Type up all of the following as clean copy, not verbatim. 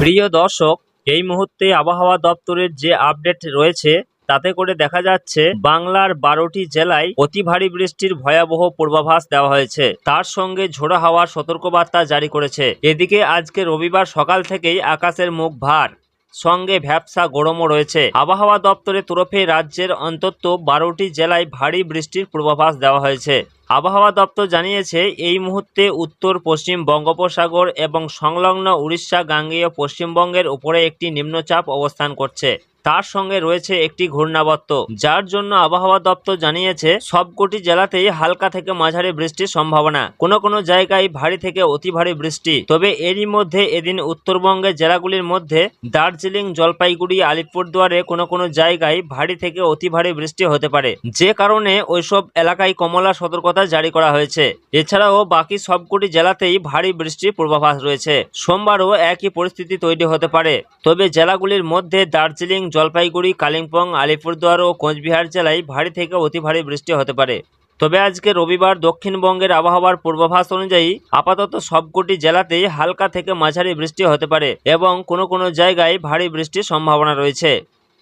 প্রিয় দর্শক, এই মুহূর্তে আবহাওয়া দপ্তরের যে আপডেট রয়েছে তাতে করে দেখা যাচ্ছে বাংলার 12টি জেলায় অতি ভারী বৃষ্টির ভয়াবহ পূর্বাভাস দেওয়া হয়েছে। তার সঙ্গে ঝোড়ো হাওয়ার সতর্কবার্তা জারি করেছে। এদিকে আজকে রবিবার সকাল থেকেই আকাশের মুখ ভার, সঙ্গে ভ্যাপসা গরমও রয়েছে। আবহাওয়া দপ্তরের তরফে রাজ্যের অন্তত 12টি জেলায় ভারী বৃষ্টির পূর্বাভাস দেওয়া হয়েছে। আবহাওয়া দপ্তর জানিয়েছে এই মুহূর্তে উত্তর পশ্চিম বঙ্গোপসাগর এবং সংলগ্ন উড়িষ্যা গাঙ্গেয় পশ্চিমবঙ্গের উপরে একটি নিম্নচাপ অবস্থান করছে। তার সঙ্গে রয়েছে একটি ঘূর্ণাবর্ত, যার জন্য আবহাওয়া দপ্তর জানিয়েছে সবকটি জেলাতেই হালকা থেকে মাঝারি বৃষ্টির সম্ভাবনা, কোনো কোনো জায়গায় ভারী থেকে অতি ভারী বৃষ্টি। তবে এরই মধ্যে এদিন উত্তরবঙ্গের জেলাগুলির মধ্যে দার্জিলিং, জলপাইগুড়ি, আলিপুরদুয়ারে কোনো কোনো জায়গায় ভারী থেকে অতি ভারী বৃষ্টি হতে পারে, যে কারণে ওইসব এলাকায় কমলা সতর্কতা জারি করা হয়েছে। এছাড়াও বাকি সবকটি জেলাতেই ভারী বৃষ্টির পূর্বাভাস রয়েছে। সোমবারও একই পরিস্থিতি তৈরি হতে পারে। তবে জেলাগুলির মধ্যে দার্জিলিং, জলপাইগুড়ি, কালিম্পং, আলিপুরদুয়ার ও কোচবিহার জেলায় ভারী থেকে অতি ভারী বৃষ্টি হতে পারে। তবে আজকে রবিবার দক্ষিণবঙ্গের আবহাওয়ার পূর্বাভাস অনুযায়ী আপাতত সবকটি জেলাতেই হালকা থেকে মাঝারি বৃষ্টি হতে পারে এবং কোনো কোনো জায়গায় ভারী বৃষ্টির সম্ভাবনা রয়েছে।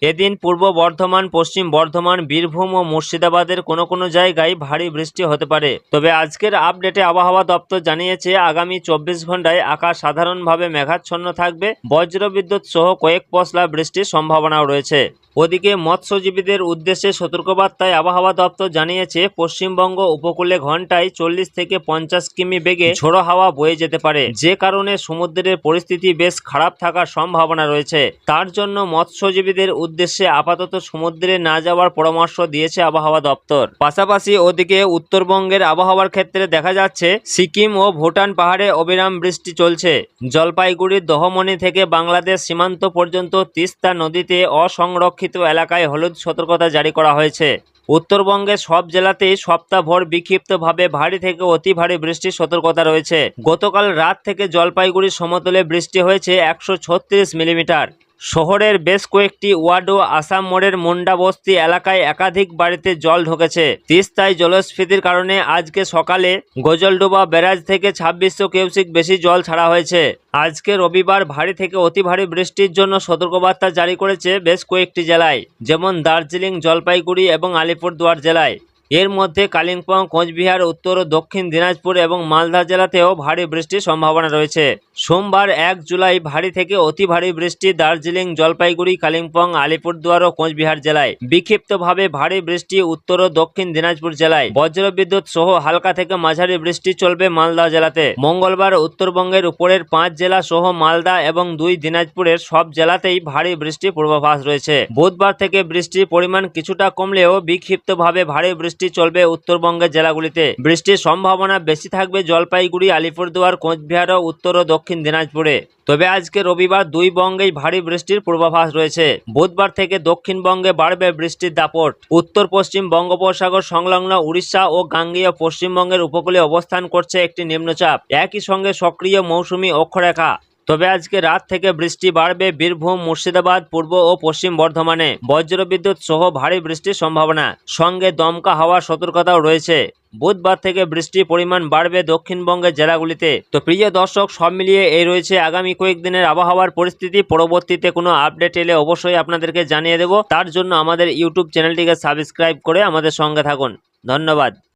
এদিন পূর্ব বর্ধমান, পশ্চিম বর্ধমান, বীরভূম ও মুর্শিদাবাদের কোনো কোনো জায়গায় ভারী বৃষ্টি হতে পারে। তবে আজকের আপডেটে আবহাওয়া দপ্তর জানিয়েছে আগামী 24 ঘন্টায় আকাশ সাধারণভাবে মেঘাচ্ছন্ন থাকবে, বজ্রবিদ্যুৎ সহ কয়েক পশলা বৃষ্টির সম্ভাবনাও রয়েছে। ওদিকে মৎস্যজীবীদের উদ্দেশ্যে সতর্কবার্তায় আবহাওয়া দপ্তর জানিয়েছে পশ্চিমবঙ্গ উপকূলে ঘন্টায় 40 থেকে 50 কিমি বেগে ঝোড়ো হাওয়া বয়ে যেতে পারে, যে কারণে সমুদ্রের পরিস্থিতি বেশ খারাপ থাকার সম্ভাবনা রয়েছে। তার জন্য মৎস্যজীবীদের উদ্দেশ্যে আপাতত সমুদ্রে না যাওয়ার পরামর্শ দিয়েছে আবহাওয়া দপ্তর। পাশাপাশি ওদিকে উত্তরবঙ্গের আবহাওয়ার ক্ষেত্রে দেখা যাচ্ছে সিকিম ও ভুটান পাহাড়ে অবিরাম বৃষ্টি চলছে। জলপাইগুড়ির দহমনি থেকে বাংলাদেশ সীমান্ত পর্যন্ত তিস্তা নদীতে অসংরক্ষিত এলাকায় হলুদ সতর্কতা জারি করা হয়েছে। উত্তরবঙ্গের সব জেলাতেই সপ্তাহভর বিক্ষিপ্তভাবে ভারী থেকে অতি ভারী বৃষ্টির সতর্কতা রয়েছে। গতকাল রাত থেকে জলপাইগুড়ি সমতলে বৃষ্টি হয়েছে 136 মিলিমিটার। শহরের বেশ কয়েকটি ওয়ার্ড ও আসাম মোড়ের মুন্ডা বস্তি এলাকায় একাধিক বাড়িতে জল ঢুকেছে। তিস্তায় জলস্ফীতির কারণে আজকে সকালে গজলডোবা ব্যারাজ থেকে 2600 কিউসেক বেশি জল ছাড়া হয়েছে। আজকে রবিবার ভারী থেকে অতি ভারী বৃষ্টির জন্য সতর্কবার্তা জারি করেছে বেশ কয়েকটি জেলায়, যেমন দার্জিলিং, জলপাইগুড়ি এবং আলিপুরদুয়ার জেলায়। এর মধ্যে কালিম্পং, কোচবিহার, উত্তর ও দক্ষিণ দিনাজপুর এবং মালদা জেলাতেও ভারী বৃষ্টির সম্ভাবনা রয়েছে। সোমবার 1 জুলাই ভারী থেকে অতি ভারী বৃষ্টি দার্জিলিং, জলপাইগুড়ি, কালিম্পং, আলিপুরদুয়ার ও কোচবিহার জেলায়। বিক্ষিপ্তভাবে ভারী বৃষ্টি উত্তর ও দক্ষিণ দিনাজপুর জেলায়। বজ্রবিদ্যুৎ সহ হালকা থেকে মাঝারি বৃষ্টি চলবে মালদা জেলাতে। মঙ্গলবার উত্তরবঙ্গের উপরের 5 জেলা সহ মালদা এবং 2 দিনাজপুরের সব জেলাতেই ভারী বৃষ্টির পূর্বাভাস রয়েছে। বুধবার থেকে বৃষ্টির পরিমাণ কিছুটা কমলেও বিক্ষিপ্তভাবে ভারী বৃষ্টি চলবে উত্তরবঙ্গের জেলাগুলিতে। বৃষ্টির সম্ভাবনা বেশি থাকবে জলপাইগুড়ি, আলিপুরদুয়ার, কোচবিহার ও উত্তর ও দক্ষিণ দিনাজপুরে। তবে আজকে রবিবার দুই বঙ্গেই ভারী বৃষ্টির পূর্বাভাস রয়েছে। বুধবার থেকে দক্ষিণবঙ্গে বাড়বে বৃষ্টির দাপট। উত্তর পশ্চিম বঙ্গোপসাগর সংলগ্ন উড়িষ্যা ও গাঙ্গেয় পশ্চিমবঙ্গের উপকূলে অবস্থান করছে একটি নিম্নচাপ, একই সঙ্গে সক্রিয় মৌসুমী অক্ষরেখা। তবে আজকে রাত থেকে বৃষ্টি বাড়বে বীরভূম, মুর্শিদাবাদ, পূর্ব ও পশ্চিম বর্ধমানে। বজ্রবিদ্যুৎ সহ ভারী বৃষ্টির সম্ভাবনা, সঙ্গে দমকা হওয়ার সতর্কতাও রয়েছে। বুধবার থেকে বৃষ্টির পরিমাণ বাড়বে দক্ষিণবঙ্গের জেলাগুলিতে। তো প্রিয় দর্শক, সব মিলিয়ে এই রয়েছে আগামী কয়েকদিনের আবহাওয়ার পরিস্থিতি। পরবর্তীতে কোনো আপডেট এলে অবশ্যই আপনাদেরকে জানিয়ে দেব। তার জন্য আমাদের ইউটিউব চ্যানেলটিকে সাবস্ক্রাইব করে আমাদের সঙ্গে থাকুন। ধন্যবাদ।